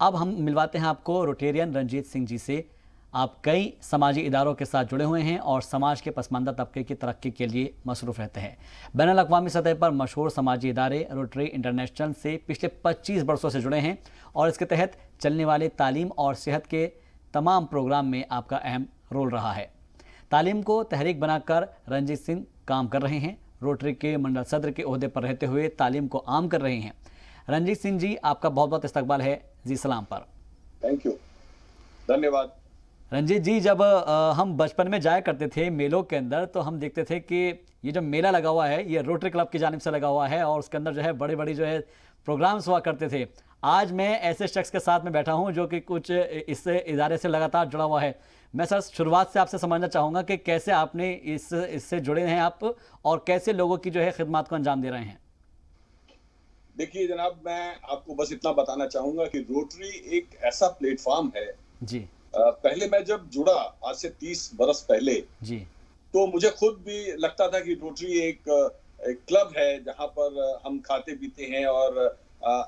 अब हम मिलवाते हैं आपको रोटेरियन रंजीत सिंह जी से। आप कई समाजी इदारों के साथ जुड़े हुए हैं और समाज के पसमानदा तबके की तरक्की के लिए मसरूफ़ रहते हैं। बैनुल-अक़वामी सतह पर मशहूर समाजी इदारे रोटरी इंटरनेशनल से पिछले 25 वर्षों से जुड़े हैं और इसके तहत चलने वाले तालीम और सेहत के तमाम प्रोग्राम में आपका अहम रोल रहा है। तालीम को तहरीक बनाकर रंजीत सिंह काम कर रहे हैं। रोटरी के मंडल सदर के ओहदे पर रहते हुए तालीम को आम कर रहे हैं। रंजीत सिंह जी, आपका बहुत बहुत इस्तकबाल है जी सलाम पर। थैंक यू, धन्यवाद। रंजीत जी, जब हम बचपन में जाया करते थे मेलों के अंदर, तो हम देखते थे कि ये जो मेला लगा हुआ है ये रोटरी क्लब की जानिब से लगा हुआ है और उसके अंदर जो है बड़ी बड़ी जो है प्रोग्राम्स हुआ करते थे। आज मैं ऐसे शख्स के साथ में बैठा हूँ जो कि कुछ इस इदारे से लगातार जुड़ा हुआ है। मैं सर शुरुआत से आपसे समझना चाहूँगा कि कैसे आपने इससे जुड़े हैं आप और कैसे लोगों की जो है खिदमत को अंजाम दे रहे हैं। देखिए जनाब, मैं आपको बस इतना बताना चाहूँगा कि रोटरी एक ऐसा प्लेटफॉर्म है जी। पहले मैं जब जुड़ा आज से 30 बरस पहले जी, तो मुझे खुद भी लगता था कि रोटरी एक क्लब है जहाँ पर हम खाते पीते हैं और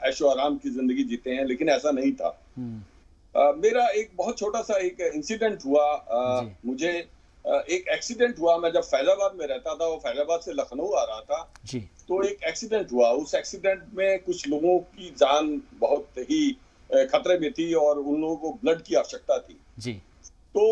ऐशो आराम की जिंदगी जीते हैं, लेकिन ऐसा नहीं था। मेरा एक बहुत छोटा सा एक इंसिडेंट हुआ। मुझे एक एक्सीडेंट हुआ। मैं जब फैजाबाद में रहता था और फैजाबाद से लखनऊ आ रहा था जी। तो एक एक्सीडेंट हुआ। उस एक्सीडेंट में कुछ लोगों की जान बहुत ही खतरे में थी और उन लोगों को ब्लड की आवश्यकता थी जी। तो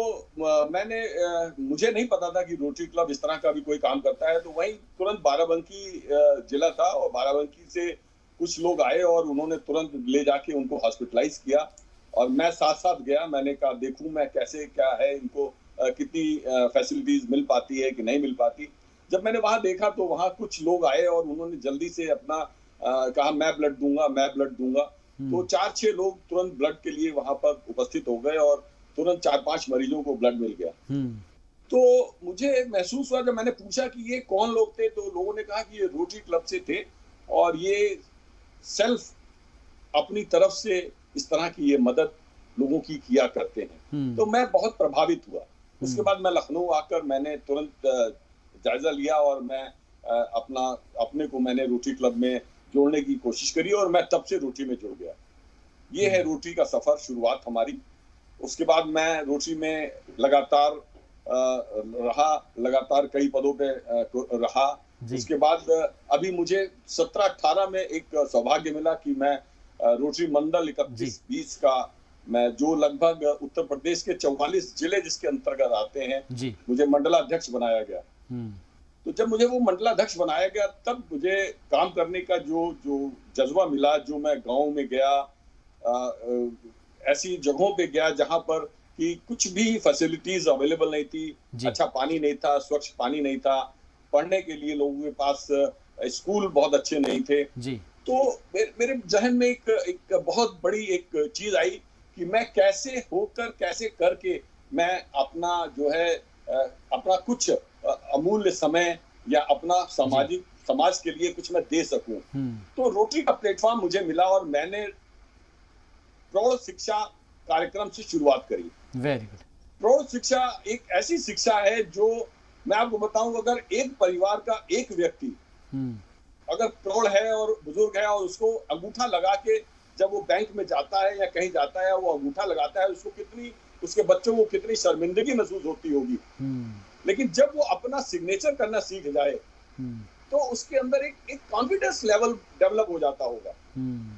मुझे नहीं पता था कि रोटरी क्लब इस तरह का भी कोई काम करता है। तो वहीं तुरंत बाराबंकी जिला था और बाराबंकी से कुछ लोग आए और उन्होंने तुरंत ले जाके उनको हॉस्पिटलाइज किया और मैं साथ साथ गया। मैंने कहा देखूं मैं कैसे क्या है, इनको कितनी फैसिलिटीज मिल पाती है कि नहीं मिल पाती। जब मैंने वहां देखा तो वहां कुछ लोग आए और उन्होंने जल्दी से अपना कहा मैं ब्लड दूंगा। तो 4-6 लोग तुरंत ब्लड के लिए वहां पर उपस्थित हो गए और तुरंत 4-5 मरीजों को ब्लड मिल गया। तो मुझे महसूस हुआ, जब मैंने पूछा कि ये कौन लोग थे तो लोगों ने कहा कि ये रोटरी क्लब से थे और ये सेल्फ अपनी तरफ से इस तरह की ये मदद लोगों की किया करते हैं। तो मैं बहुत प्रभावित हुआ। उसके बाद मैं लखनऊ आकर मैंने तुरंत जायजा लिया और मैं अपने को मैंने रोटरी क्लब में जोड़ने की कोशिश करी और मैं तब से रोटरी में जुड़ गया। ये है रोटरी का सफर, शुरुआत हमारी। उसके बाद मैं रोटरी में लगातार लगातार कई पदों पे रहा। उसके बाद अभी मुझे 17-18 में एक सौभाग्य मिला कि मैं रोटरी मंडल 31-20 का, मैं जो लगभग उत्तर प्रदेश के 44 जिले जिसके अंतर्गत आते हैं, मुझे मंडलाध्यक्ष बनाया गया। तो जब मुझे वो मंडलाध्यक्ष बनाया गया तब मुझे काम करने का जो जज्बा मिला। जो मैं गांव में गया, ऐसी जगहों पे गया जहां पर कि कुछ भी फैसिलिटीज अवेलेबल नहीं थी, अच्छा पानी नहीं था, स्वच्छ पानी नहीं था, पढ़ने के लिए लोगों के पास स्कूल बहुत अच्छे नहीं थे जी। तो मेरे जहन में एक बहुत बड़ी एक चीज आई कि मैं कैसे होकर कैसे करके मैं अपना जो है अपना कुछ अमूल्य समय या अपना समाज के लिए कुछ मैं दे सकूं। तो रोटरी का प्लेटफॉर्म मुझे मिला और मैंने प्रौढ़ शिक्षा कार्यक्रम से शुरुआत करी। Very good. प्रौढ़ शिक्षा एक ऐसी शिक्षा है जो मैं आपको बताऊं, अगर एक परिवार का एक व्यक्ति अगर प्रौढ़ है और बुजुर्ग है और उसको अंगूठा लगा के जब वो बैंक में जाता है या कहीं जाता है, वो अंगूठा लगाता है, उसके बच्चों को कितनी शर्मिंदगी महसूस होती होगी। लेकिन जब वो अपना सिग्नेचर करना सीख जाए तो उसके अंदर एक कॉन्फिडेंस लेवल डेवलप हो जाता होगा।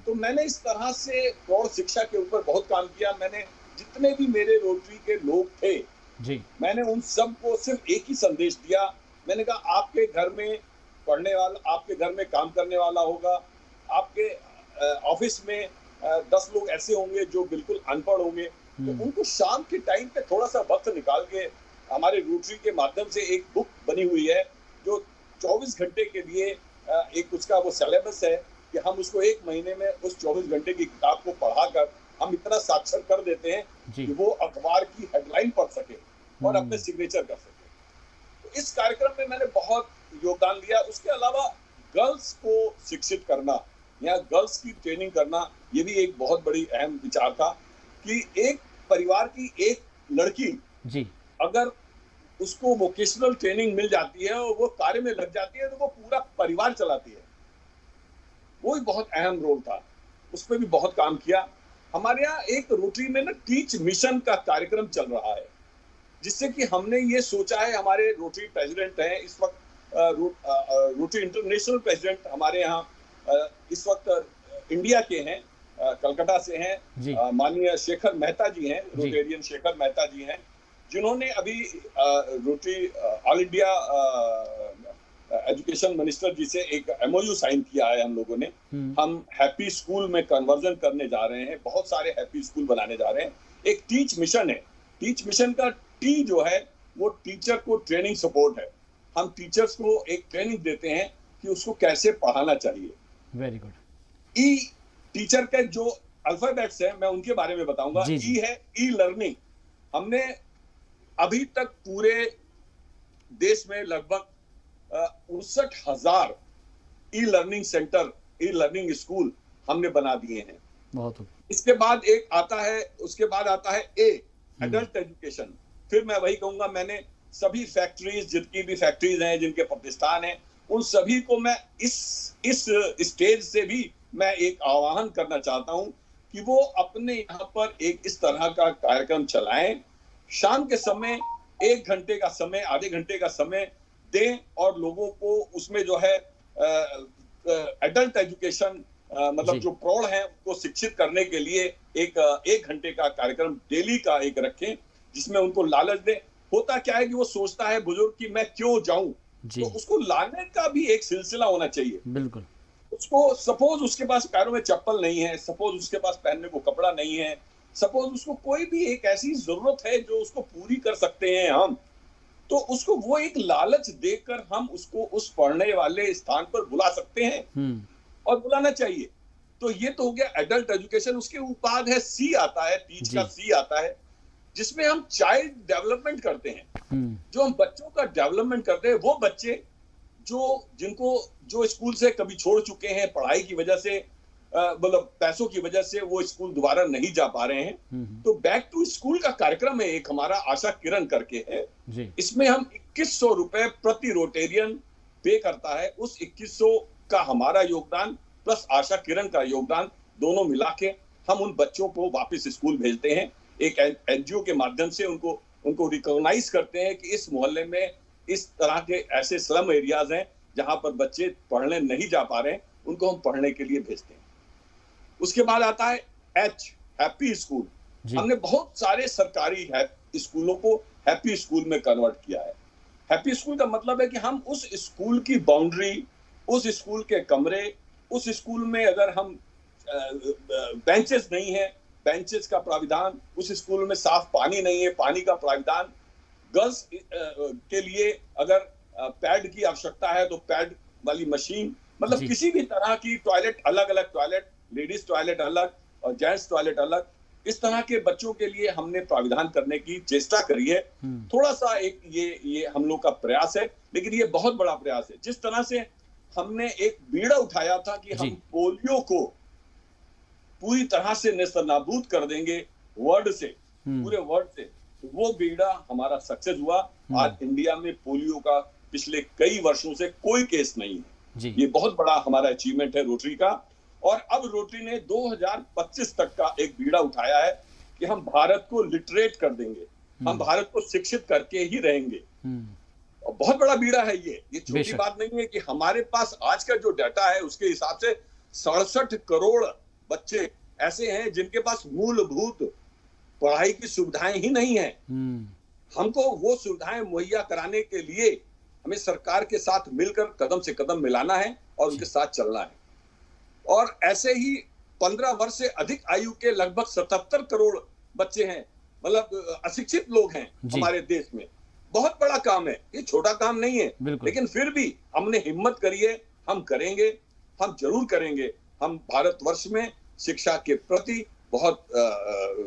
तो मैंने इस तरह से प्रौढ़ शिक्षा के ऊपर बहुत काम किया। मैंने जितने भी मेरे रोटरी के लोग थे जी, मैंने उन सबको सिर्फ एक ही संदेश दिया। मैंने कहा आपके घर में पढ़ने वाला, आपके घर में काम करने वाला होगा, आपके ऑफिस में 10 लोग ऐसे होंगे जो बिल्कुल अनपढ़ होंगे, तो उनको शाम के टाइम पे थोड़ा सा वक्त निकाल के हमारे रोटरी के माध्यम से एक बुक बनी हुई है जो 24 घंटे के लिए एक उसका वो सिलेबस है कि हम उसको 1 महीने में उस 24 घंटे की किताब को पढ़ाकर हम इतना साक्षर कर देते हैं कि वो अखबार की हेडलाइन पढ़ सके और अपने सिग्नेचर कर सके। तो इस कार्यक्रम में मैंने बहुत योगदान दिया। उसके अलावा गर्ल्स को शिक्षित करना या गर्ल्स की ट्रेनिंग करना, ये भी एक बहुत बड़ी अहम विचार था कि एक परिवार की एक लड़की जी, अगर उसको वोकेशनल ट्रेनिंग मिल जाती है और वो कार्य में लग जाती है तो वो पूरा परिवार चलाती है। वो भी बहुत अहम रोल था, उस पर भी बहुत काम किया। हमारे यहाँ एक रोटरी में ना टीच मिशन का कार्यक्रम चल रहा है, जिससे कि हमने ये सोचा है, हमारे रोटरी प्रेसिडेंट हैं इस वक्त, रोटरी इंटरनेशनल प्रेसिडेंट हमारे यहाँ इस वक्त इंडिया के हैं, कलकत्ता से हैं, माननीय शेखर मेहता जी हैं, रोटेरियन शेखर मेहता जी हैं, जिन्होंने अभी rotary all India education minister ji से एक MOU साइन किया है हम लोगों ने। हम हैप्पी स्कूल में कन्वर्जन करने जा रहे हैं, बहुत सारे हैप्पी स्कूल बनाने जा रहे हैं। एक टीच मिशन है, टीच मिशन का टी जो है वो टीचर को ट्रेनिंग सपोर्ट है। हम टीचर्स को एक ट्रेनिंग देते हैं कि उसको कैसे पढ़ाना चाहिए। Very good. ई टीचर के जो अल्फाबेट्स हैं मैं उनके बारे में बताऊंगा। ई है ई लर्निंग। हमने अभी तक पूरे देश में लगभग 59,000 e learning centre, e learning school हमने बना दिए हैं। बहुत। इसके बाद एक आता है, उसके बाद आता है ए एडल्ट एजुकेशन। फिर मैं वही कहूंगा, मैंने सभी फैक्ट्रीज, जितनी भी फैक्ट्रीज हैं, जिनके प्रतिष्ठान हैं, उन सभी को मैं इस स्टेज से भी मैं एक आह्वान करना चाहता हूं कि वो अपने यहाँ पर एक इस तरह का कार्यक्रम चलाएं। शाम के समय 1 घंटे का समय, आधे घंटे का समय दें और लोगों को उसमें जो है एडल्ट एजुकेशन, मतलब जो प्रौढ़ हैं उनको शिक्षित करने के लिए एक घंटे का कार्यक्रम डेली का एक रखें, जिसमें उनको लालच दें। होता क्या है कि वो सोचता है बुजुर्ग कि मैं क्यों जाऊं, तो उसको लाने का भी एक सिलसिला होना चाहिए। बिल्कुल। उसको सपोज उसके पास पैरों में चप्पल नहीं है, सपोज उसके पास पहनने को कपड़ा नहीं है, सपोज उसको कोई भी एक ऐसी जरूरत है जो उसको पूरी कर सकते हैं हम, तो उसको वो एक लालच देकर हम उसको उस पढ़ने वाले स्थान पर बुला सकते हैं और बुलाना चाहिए। तो ये तो हो गया एडल्ट एजुकेशन। उसके बाद है सी आता है, टीच का सी आता है, जिसमें हम चाइल्ड डेवलपमेंट करते हैं। जो हम बच्चों का डेवलपमेंट करते हैं, वो बच्चे जो स्कूल से कभी छोड़ चुके हैं, पढ़ाई की वजह से, मतलब पैसों की वजह से वो स्कूल दोबारा नहीं जा पा रहे हैं, तो बैक टू स्कूल का कार्यक्रम है एक हमारा, आशा किरण करके है। इसमें हम 2100 रुपए प्रति रोटेरियन पे करता है। उस 2100 का हमारा योगदान प्लस आशा किरण का योगदान दोनों मिला के हम उन बच्चों को वापस स्कूल भेजते हैं। एक NGO के माध्यम से उनको रिकॉग्नाइज करते हैं कि इस मोहल्ले में इस तरह के ऐसे स्लम एरियाज हैं जहां पर बच्चे पढ़ने नहीं जा पा रहे हैं, उनको हम पढ़ने के लिए भेजते हैं। उसके बाद आता है H, हैप्पी स्कूल। हमने बहुत सारे सरकारी स्कूलों को हैप्पी स्कूल में कन्वर्ट किया है। हैप्पी स्कूल का मतलब है कि हम उस स्कूल की बाउंड्री, उस स्कूल के कमरे, उस स्कूल में अगर हम बेंचेस नहीं है, बेंचेस का प्राविधान, उस स्कूल में साफ पानी नहीं है, पानी का प्राविधान, गर्ल्स के लिए अगर पैड की आवश्यकता है तो पैड वाली मशीन, मतलब किसी भी तरह की टॉयलेट, अलग अलग टॉयलेट, लेडीज टॉयलेट अलग और जेंट्स टॉयलेट अलग, इस तरह के बच्चों के लिए हमने प्राविधान करने की चेष्टा करी है। थोड़ा सा एक ये हम लोग का प्रयास है, लेकिन ये बहुत बड़ा प्रयास है। जिस तरह से हमने एक बीड़ा उठाया था कि हम पोलियो को पूरी तरह से नेस्तनाबूद कर देंगे वर्ल्ड से, पूरे वर्ल्ड से, वो बीड़ा हमारा सक्सेस हुआ। आज इंडिया में पोलियो का पिछले कई वर्षों से कोई केस नहीं है। ये बहुत बड़ा हमारा अचीवमेंट है रोटरी का। और अब रोटरी ने 2025 तक का एक बीड़ा उठाया है कि हम भारत को लिटरेट कर देंगे, हम भारत को शिक्षित करके ही रहेंगे। और बहुत बड़ा बीड़ा है ये छोटी बात नहीं है कि हमारे पास आज का जो डाटा है उसके हिसाब से 67 करोड़ बच्चे ऐसे हैं जिनके पास मूलभूत पढ़ाई की सुविधाएं ही नहीं है। हमको वो सुविधाएं मुहैया कराने के लिए हमें सरकार के साथ मिलकर कदम से कदम मिलाना है और उनके साथ चलना है। और ऐसे ही 15 वर्ष से अधिक आयु के लगभग 77 करोड़ बच्चे हैं, मतलब अशिक्षित लोग हैं हमारे देश में। बहुत बड़ा काम है, ये छोटा काम नहीं है, लेकिन फिर भी हमने हिम्मत करी है, हम करेंगे, हम जरूर करेंगे। हम भारतवर्ष में शिक्षा के प्रति बहुत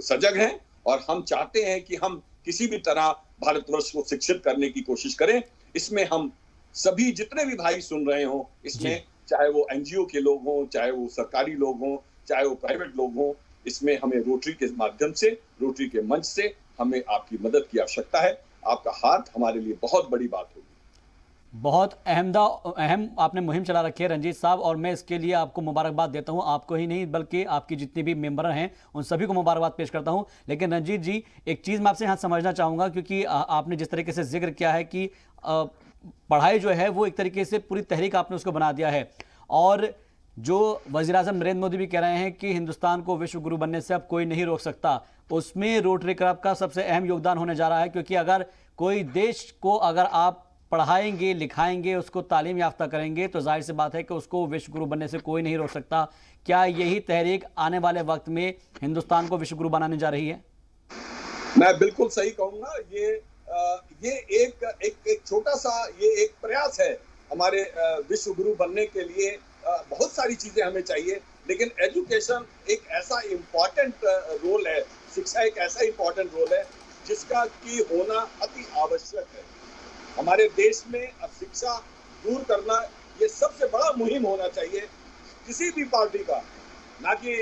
सजग हैं और हम चाहते हैं कि हम किसी भी तरह भारतवर्ष को शिक्षित करने की कोशिश करें। इसमें हम सभी जितने भी भाई सुन रहे हो, इसमें चाहे वो NGO के लोग हों, चाहे वो सरकारी लोग हों, चाहे वो प्राइवेट लोग हों, इसमें हमें रोटरी के माध्यम से, रोटरी के मंच से हमें आपकी मदद की आवश्यकता है। आपका हाथ हमारे लिए बहुत बड़ी बात होगी। बहुत अहम आपने मुहिम चला रखी है रंजीत साहब, और मैं इसके लिए आपको मुबारकबाद देता हूं। आपको ही नहीं बल्कि आपकी जितनी भी मेंबर हैं उन सभी को मुबारकबाद पेश करता हूं। लेकिन रंजीत जी, एक चीज़ मैं आपसे यहाँ समझना चाहूँगा, क्योंकि आपने जिस तरीके से जिक्र किया है कि पढ़ाई जो है वो एक तरीके से पूरी तहरीक आपने उसको बना दिया है, और जो वज़ीर-ए-आज़म नरेंद्र मोदी भी कह रहे हैं कि हिंदुस्तान को विश्व गुरु बनने से अब कोई नहीं रोक सकता, उसमें रोटरी क्लब का सबसे अहम योगदान होने जा रहा है। क्योंकि अगर कोई देश को अगर आप पढ़ाएंगे, लिखाएंगे, उसको तालीम याफ्ता करेंगे, तो जाहिर सी बात है कि उसको विश्व गुरु बनने से कोई नहीं रोक सकता। क्या यही तहरीक आने वाले वक्त में हिंदुस्तान को विश्व गुरु बनाने जा रही है? मैं बिल्कुल सही कहूंगा। ये एक छोटा सा ये एक प्रयास है हमारे विश्व गुरु बनने के लिए। बहुत सारी चीजें हमें चाहिए, लेकिन एजुकेशन एक ऐसा इम्पोर्टेंट रोल है, शिक्षा एक ऐसा इम्पोर्टेंट रोल है जिसका की होना अति आवश्यक है। हमारे देश में शिक्षा दूर करना ये सबसे बड़ा मुहिम होना चाहिए किसी भी पार्टी का। ना कि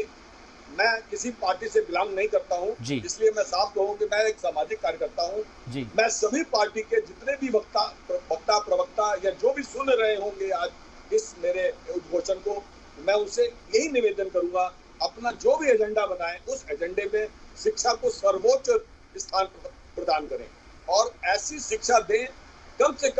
मैं किसी पार्टी से बिलोंग नहीं करता हूँ, इसलिए मैं साफ कहूँ कि मैं एक सामाजिक कार्यकर्ता हूँ। मैं सभी पार्टी के जितने भी वक्ता प्रवक्ता या जो भी सुन रहे होंगे आज इस मेरे उद्घोषण को, मैं उनसे यही निवेदन करूंगा, अपना जो भी एजेंडा बनाएं उस एजेंडे में शिक्षा को सर्वोच्च स्थान प्रदान करें और ऐसी शिक्षा दें, कम से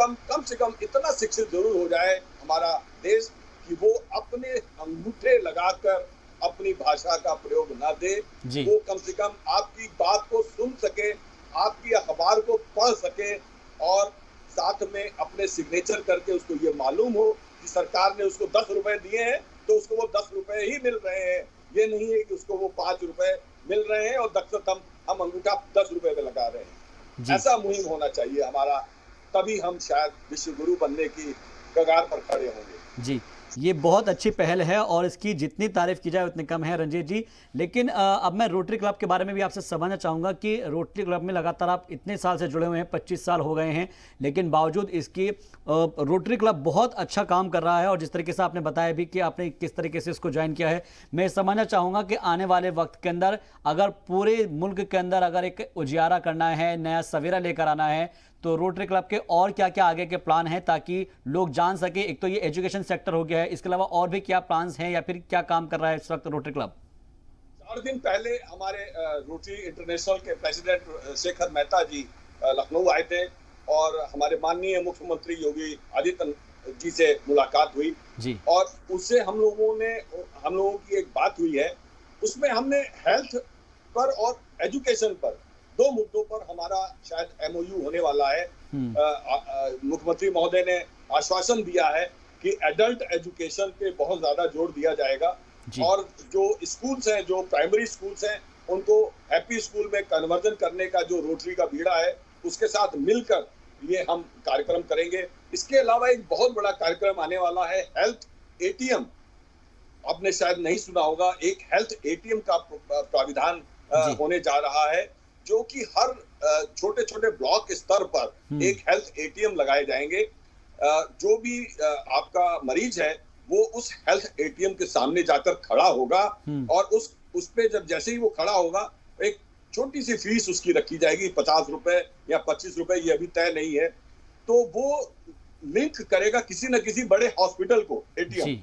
कम इतना शिक्षित जरूर हो जाए हमारा देश कि वो अपने अंगूठे लगाकर अपनी भाषा का प्रयोग ना दे। वो कम से कम आपकी बात को सुन सके, आपकी अखबार को पढ़ सके और साथ में अपने सिग्नेचर करके उसको ये मालूम हो कि सरकार ने उसको 10 रुपए दिए हैं तो उसको वो 10 रुपए ही मिल रहे हैं। ये नहीं है कि उसको वो 5 रुपए मिल रहे हैं और दक्षत हम अंगूठा 10 रुपए पे लगा रहे हैं। ऐसा मुहिम होना चाहिए हमारा, तभी हम शायद विश्व गुरु बनने की कगार पर खड़े होंगे। जी, ये बहुत अच्छी पहल है और इसकी जितनी तारीफ की जाए उतनी कम है रंजीत जी। लेकिन अब मैं रोटरी क्लब के बारे में भी आपसे समझना चाहूँगा कि रोटरी क्लब में लगातार आप इतने साल से जुड़े हुए हैं, 25 साल हो गए हैं, लेकिन बावजूद इसकी रोटरी क्लब बहुत अच्छा काम कर रहा है। और जिस तरीके से आपने बताया भी कि आपने किस तरीके से इसको ज्वाइन किया है, मैं समझना चाहूँगा कि आने वाले वक्त के अंदर अगर पूरे मुल्क के अंदर अगर एक उजियारा करना है, नया सवेरा लेकर आना है, तो रोटरी क्लब के और क्या क्या आगे के प्लान हैं ताकि लोग जान सके। एक तो ये एजुकेशन सेक्टर हो गया है, इसके अलावा और भी क्या प्लान्स हैं या फिर क्या काम कर रहा है इस वक्त रोटरी क्लब? 4 दिन पहले हमारे रोटरी इंटरनेशनल के प्रेसिडेंट शेखर मेहता जी लखनऊ आए थे और हमारे माननीय मुख्यमंत्री योगी आदित्यनाथ जी से मुलाकात हुई जी। और उससे हम लोगों की एक बात हुई है, उसमें हमने हेल्थ पर और एजुकेशन पर 2 मुद्दों पर हमारा शायद MOU होने वाला है। मुख्यमंत्री महोदय ने आश्वासन दिया है कि एडल्ट एजुकेशन पे बहुत ज्यादा जोर दिया जाएगा और जो स्कूल्स हैं, जो प्राइमरी स्कूल्स हैं, उनको हैप्पी स्कूल में कन्वर्जन करने का जो रोटरी का बीड़ा है उसके साथ मिलकर ये हम कार्यक्रम करेंगे। इसके अलावा एक बहुत बड़ा कार्यक्रम आने वाला है, हेल्थ ATM। आपने शायद नहीं सुना होगा, एक हेल्थ ATM का प्राविधान होने जा रहा है, जो कि हर छोटे छोटे ब्लॉक स्तर पर एक हेल्थ ATM लगाए जाएंगे। जो भी आपका मरीज है वो उस हेल्थ ATM के सामने जाकर खड़ा होगा और उस पे जब जैसे ही वो खड़ा होगा एक छोटी सी फीस उसकी रखी जाएगी, 50 रुपए या 25 रुपए, ये अभी तय नहीं है। तो वो लिंक करेगा किसी न किसी बड़े हॉस्पिटल को ATM,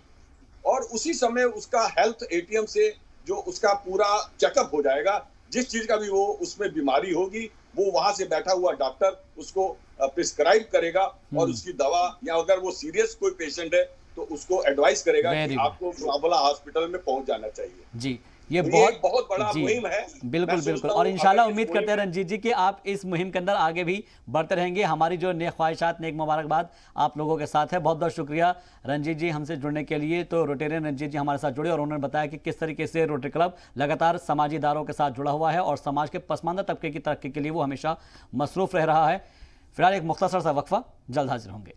और उसी समय उसका हेल्थ ATM से जो उसका पूरा चेकअप हो जाएगा। जिस चीज का भी वो उसमें बीमारी होगी वो वहां से बैठा हुआ डॉक्टर उसको प्रिस्क्राइब करेगा और उसकी दवा, या अगर वो सीरियस कोई पेशेंट है तो उसको एडवाइस करेगा कि आपको बाबला हॉस्पिटल में पहुंच जाना चाहिए। जी, ये बहुत बड़ा मुहिम है। बिल्कुल और इंशाल्लाह उम्मीद करते हैं रंजीत जी कि आप इस मुहिम के अंदर आगे भी बढ़ते रहेंगे। हमारी जो नेक ख्वाहिशात, नेक मुबारकबाद आप लोगों के साथ है। बहुत बहुत शुक्रिया रंजीत जी हमसे जुड़ने के लिए। तो रोटेरियन रंजीत जी हमारे साथ जुड़े और उन्होंने बताया कि किस तरीके से रोटरी क्लब लगातार समाजी इदारों के साथ जुड़ा हुआ है और समाज के पसमानदा तबके की तरक्की के लिए वो हमेशा मसरूफ रह रहा है। फिलहाल एक मुख्तसर सा वक्फा, जल्द हाजिर होंगे।